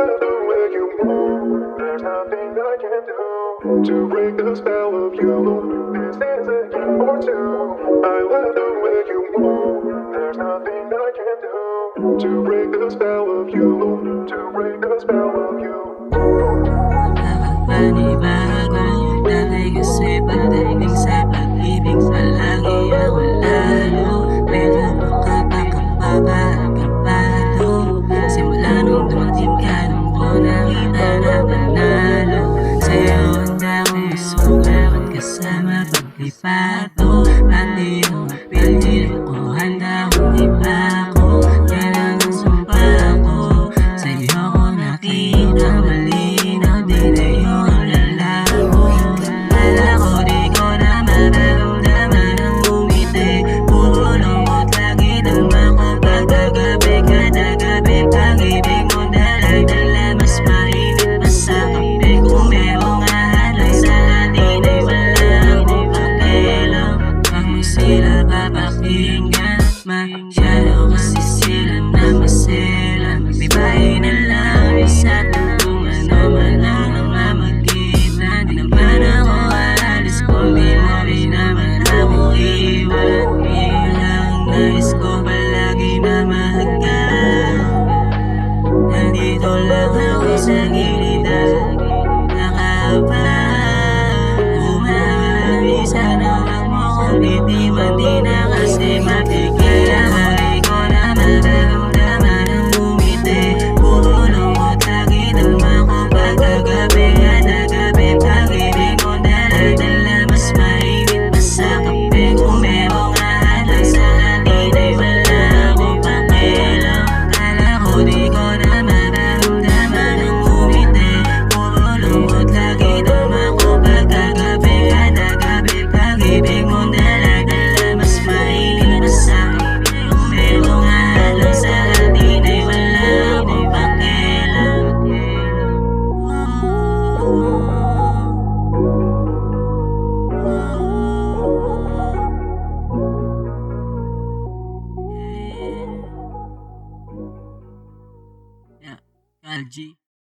love the way you move. There's nothing I can do to break the spell of you. This is a game for two. I love the way you move. There's nothing I can do to break the spell of you. To break the spell of you. Panibago, dahil kasi pagdating sa pag-ibig palagi ang lalo. Medyo makapagkapabagabado. Simula nung dumating ka nung ko nakita na panalo. Sa'yo handa kong isugat kasama paglipado. Pati yung pilit ko handa kong ipako. Kailangan sumpa ako, sa'yo ko nakita malinaw. Di na yung lalako. Kala ko di ko na mararamdaman ang umiti. Puro lungkot lagi dama ko pagkagabi. Kada gabi pag-ibig mo dala-dala. Mas mainit pa sa kape. Kung merong ahalan sa atin ay wala akong pakialam. Huwag mo sila papakinggan. Masyado kasi sila na masela. Magbibahin na lang isa't tulungan naman ang namamagitan. Di naman ako aalis kung di mo rin naman ako iwan. Yun lang nais ko palagi na mahagkan. Nandito lang ako sa gilid at nakaabang. Umahali sana wag mo kong bitiwan. Di na kasi matigil ako. Di ko na mararamdaman ang umiti. Puro lungkot lagi dama ko pagkagabi. Kada gabi pag-ibig mo dala-dala. Mas mainit pa sa kape. Kung merong ahalan sa atin ay wala akong pakialam. Kala ko di ko na mararamdaman ang umiti. Puro lungkot lagi dama ko pagkagabi. Kada gabi pag-ibig mo dala-dala. Mas mainit pa sa kape. Kung merong ahalan sa atin ay wala akong pakialam. Yeah, Kalji.